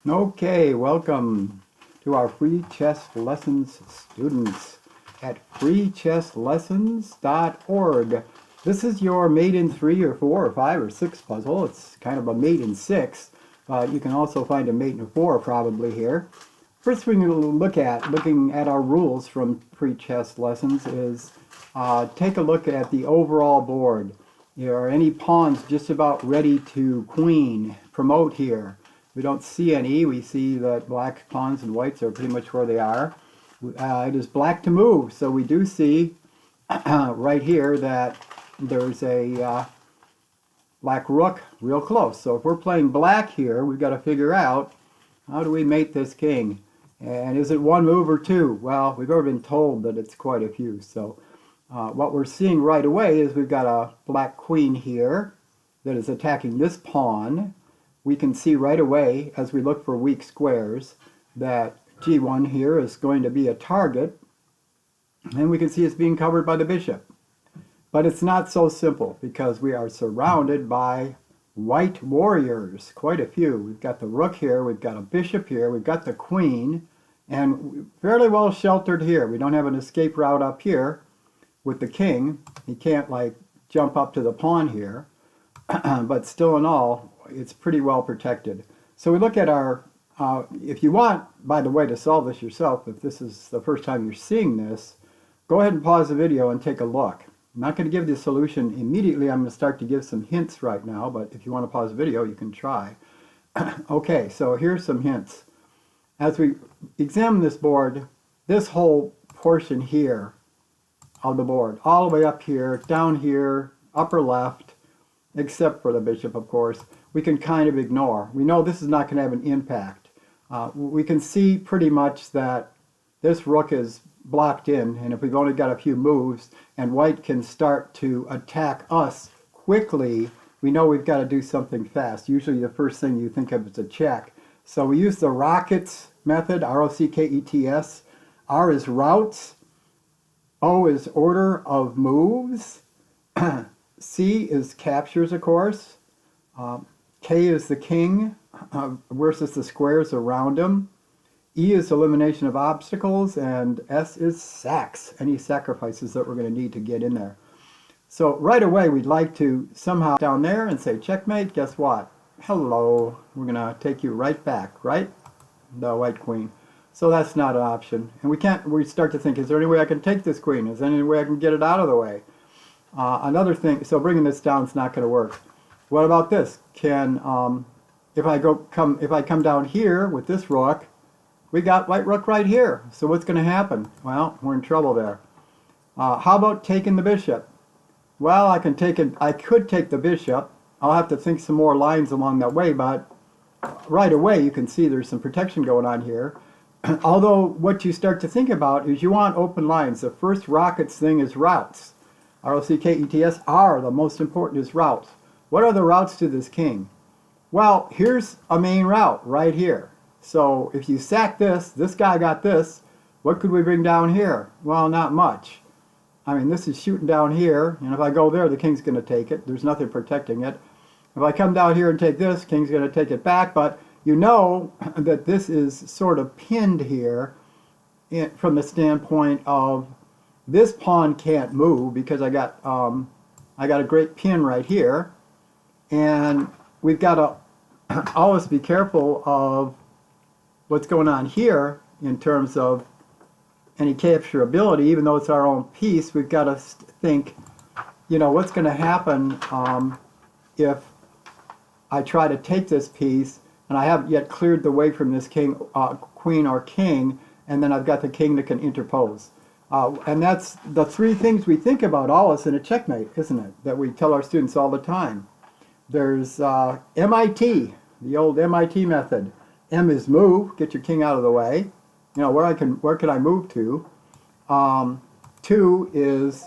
Okay, welcome to our free chess lessons students at freechesslessons.org. This is your mate in 3 or 4 or 5 or 6 puzzle. It's kind of a mate in 6. You can also find a mate in 4 probably here. First thing we'll looking at our rules from free chess lessons is take a look at the overall board. Are any pawns just about ready to queen, promote here? We don't see any. We see that black pawns and whites are pretty much where they are. It is black to move, so we do see right here that there's a black rook real close. So if we're playing black here, we've got to figure out how do we mate this king. And is it one move or two? Well, we've already been told that it's quite a few. So what we're seeing right away is we've got a black queen here that is attacking this pawn. We can see right away, as we look for weak squares, that g1 here is going to be a target, and we can see it's being covered by the bishop. But it's not so simple, because we are surrounded by white warriors, quite a few. We've got the rook here, we've got a bishop here, we've got the queen, and fairly well sheltered here. We don't have an escape route up here with the king. He can't, like, jump up to the pawn here, but still in all, it's pretty well protected. So we look at our, if you want, by the way, to solve this yourself, if this is the first time you're seeing this, go ahead and pause the video and take a look. I'm not going to give the solution immediately. I'm going to start to give some hints right now, but if you want to pause the video, you can try. Okay, so here's some hints. As we examine this board, this whole portion here of the board, all the way up here, down here, upper left, except for the bishop, of course, we can kind of ignore. We know this is not going to have an impact. We can see pretty much that this rook is blocked in, and if we've only got a few moves, and white can start to attack us quickly, we know we've got to do something fast. Usually the first thing you think of is a check. So we use the rockets method, R-O-C-K-E-T-S. R is routes. O is order of moves. C is captures, of course. K is the king versus the squares around him. E is elimination of obstacles, and S is sacks, any sacrifices that we're going to need to get in there. So right away we'd like to somehow down there and say checkmate. Guess what? Hello. We're going to take you right back, right? The white queen. So that's not an option. And we start to think, is there any way I can take this queen? Is there any way I can get it out of the way? Another thing, so bringing this down is not going to work. What about this? If I come down here with this rook, we got white rook right here. So what's going to happen? Well, we're in trouble there. How about taking the bishop? Well, I could take the bishop. I'll have to think some more lines along that way, but right away you can see there's some protection going on here. Although what you start to think about is you want open lines. The first rockets thing is routes. R-O-C-K-E-T-S, R, the most important is routes. What are the routes to this king? Well, here's a main route right here. So if you sack this guy got this, what could we bring down here? Well, not much. I mean, this is shooting down here, and if I go there, the king's going to take it. There's nothing protecting it. If I come down here and take this, king's going to take it back, but you know that this is sort of pinned here from the standpoint of this pawn can't move because I got a great pin right here, and we've got to always be careful of what's going on here in terms of any capturability. Even though it's our own piece, we've got to think, you know, what's going to happen if I try to take this piece and I haven't yet cleared the way from this king, queen or king, and then I've got the king that can interpose. And that's the three things we think about always in a checkmate, isn't it? That we tell our students all the time. There's MIT, the old MIT method. M is move, get your king out of the way. You know, where can I move to? 2 is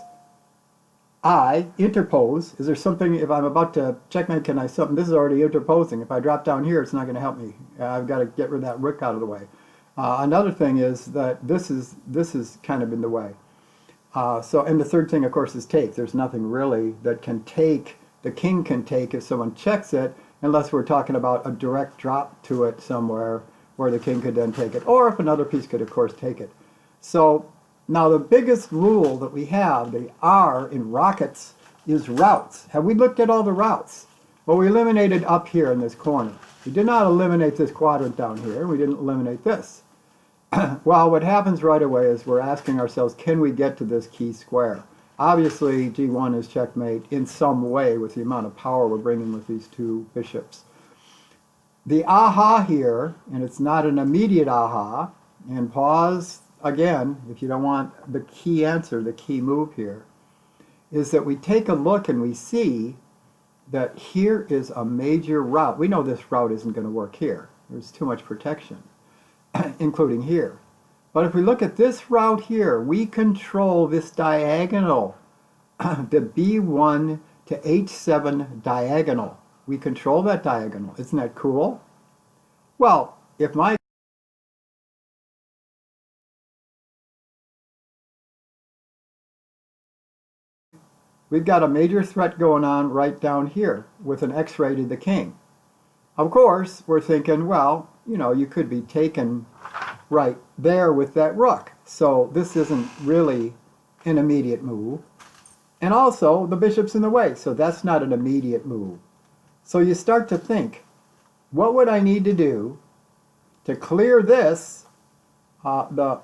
I, interpose. Is there something, if I'm about to checkmate, can I something? This is already interposing. If I drop down here, it's not going to help me. I've got to get rid of that rook out of the way. Another thing is that this is kind of in the way. And the third thing, of course, is take. There's nothing really that can take, the king can take if someone checks it, unless we're talking about a direct drop to it somewhere where the king could then take it, or if another piece could, of course, take it. So now the biggest rule that we have, the R in rockets, is routes. Have we looked at all the routes? Well, we eliminated up here in this corner. We did not eliminate this quadrant down here. We didn't eliminate this. Well, what happens right away is we're asking ourselves, can we get to this key square? Obviously, G1 is checkmate in some way with the amount of power we're bringing with these two bishops. The aha here, and it's not an immediate aha, and pause again if you don't want the key answer, the key move here, is that we take a look and we see that here is a major route. We know this route isn't going to work here. There's too much protection, including here. But if we look at this route here, we control this diagonal, the B1 to H7 diagonal. We control that diagonal. Isn't that cool? Well, if my we've got a major threat going on right down here with an X-ray to the king. Of course, we're thinking, well, you know, you could be taken right there with that rook. So this isn't really an immediate move. And also, the bishop's in the way, so that's not an immediate move. So you start to think, what would I need to do to clear this, the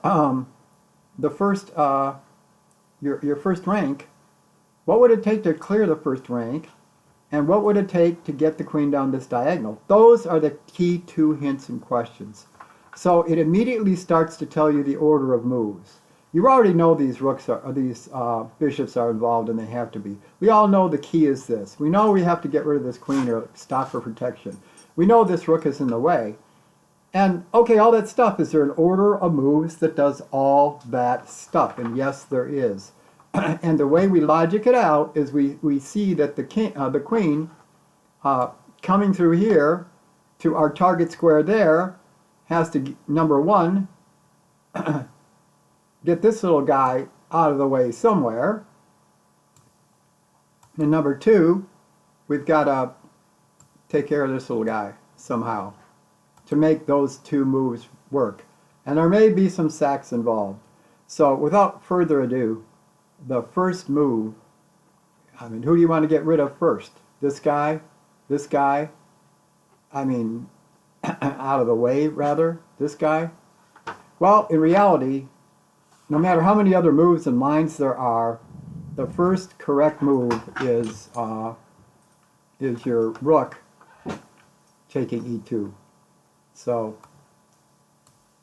first, your first rank? What would it take to clear the first rank? And what would it take to get the queen down this diagonal? Those are the key two hints and questions. So it immediately starts to tell you the order of moves. You already know these rooks are, these bishops are involved, and they have to be. We all know the key is this. We know we have to get rid of this queen or stop for protection. We know this rook is in the way. And okay, all that stuff, is there an order of moves that does all that stuff? And yes, there is. And the way we logic it out is we see that the queen coming through here to our target square there has to, number one, get this little guy out of the way somewhere. And number two, we've got to take care of this little guy somehow to make those two moves work. And there may be some sacks involved. So without further ado, the first move, I mean, who do you want to get rid of first? This guy? This guy? I mean, out of the way, rather? This guy? Well, in reality, no matter how many other moves and lines there are, the first correct move is your rook taking e2. So,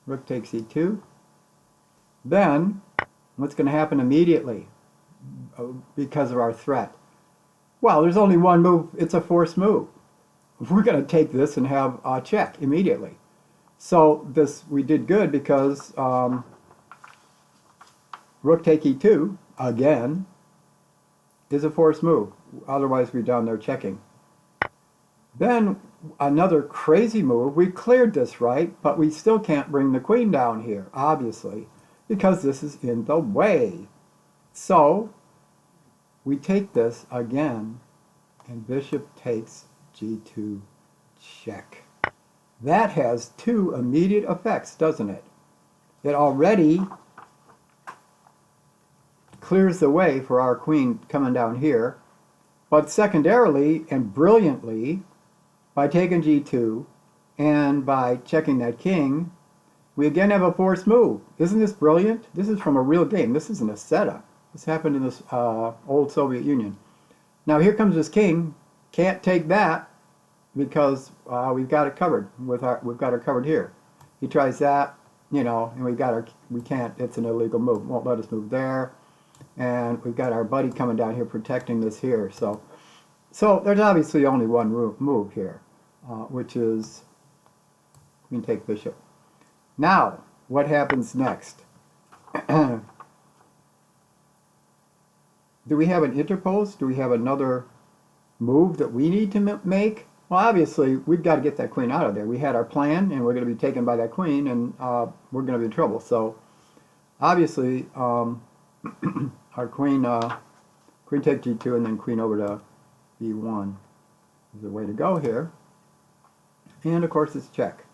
rook takes e2. Then, what's going to happen immediately because of our threat? Well, there's only one move. It's a forced move. We're going to take this and have a check immediately. So this, we did good because rook take e2, again, is a forced move. Otherwise, we're down there checking. Then another crazy move. We cleared this, right? But we still can't bring the queen down here, obviously, because this is in the way. So we take this again, and bishop takes g2 check. That has two immediate effects, doesn't it? It already clears the way for our queen coming down here, but secondarily and brilliantly, by taking g2 and by checking that king, we again have a forced move. Isn't this brilliant? This is from a real game. This isn't a setup. This happened in this old Soviet Union. Now here comes this king. Can't take that because we've got it covered. We've got it covered here. He tries that, you know, and we can't. It's an illegal move. Won't let us move there. And we've got our buddy coming down here protecting this here. So there's obviously only one move here, which is queen take bishop. Now, what happens next? Do we have an interpose? Do we have another move that we need to make? Well, obviously, we've got to get that queen out of there. We had our plan, and we're going to be taken by that queen, and we're going to be in trouble. So, obviously, our queen take g2 and then queen over to b1 is the way to go here. and of course it's check.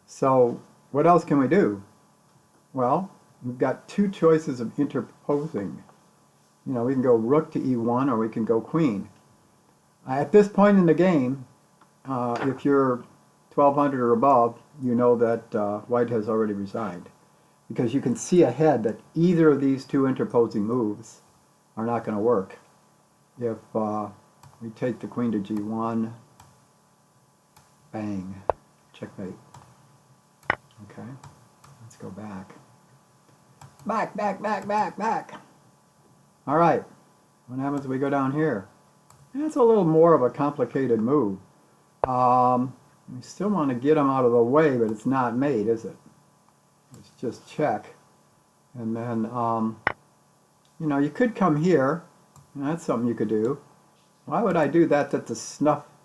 So what else can we do? Well, we've got two choices of interposing. You know, we can go rook to e1 or we can go queen. At this point in the game, if you're 1200 or above, you know that white has already resigned, because you can see ahead that either of these two interposing moves are not going to work. If we take the queen to g1, bang, checkmate. Okay, let's go back. Back. All right, what happens if we go down here? That's a little more of a complicated move. We still want to get them out of the way, but it's not mate, is it? It's just check. And then, you know, you could come here. That's something you could do. Why would I do that? That's a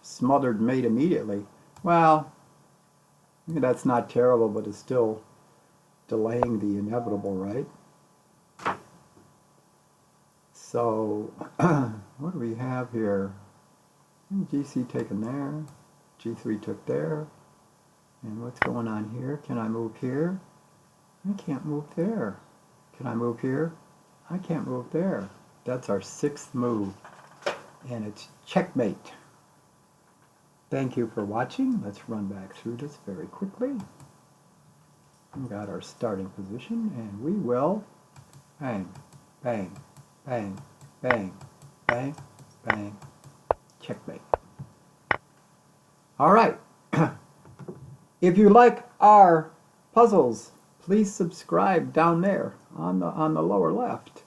smothered mate immediately. Well, that's not terrible, but it's still delaying the inevitable, right? So, what do we have here? GC taken there. G3 took there. And what's going on here? Can I move here? I can't move there. Can I move here? I can't move there. That's our sixth move. And it's checkmate. Thank you for watching. Let's run back through this very quickly. We've got our starting position, and we will bang, bang, bang, bang, bang, bang, checkmate. All right. If you like our puzzles, please subscribe down there on the lower left.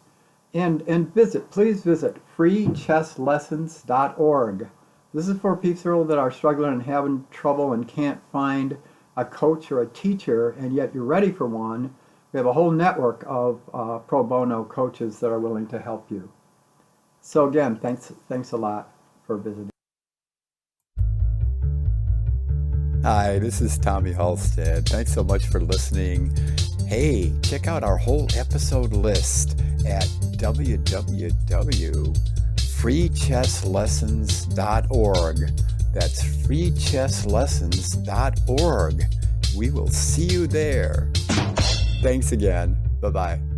And please visit freechesslessons.org. This is for people that are struggling and having trouble and can't find a coach or a teacher, and yet you're ready for one. We have a whole network of pro bono coaches that are willing to help you. So again, thanks a lot for visiting. Hi, this is Tommy Halstead. Thanks so much for listening. Hey, check out our whole episode list at www.freechesslessons.org. That's freechesslessons.org. We will see you there. Thanks again. Bye-bye.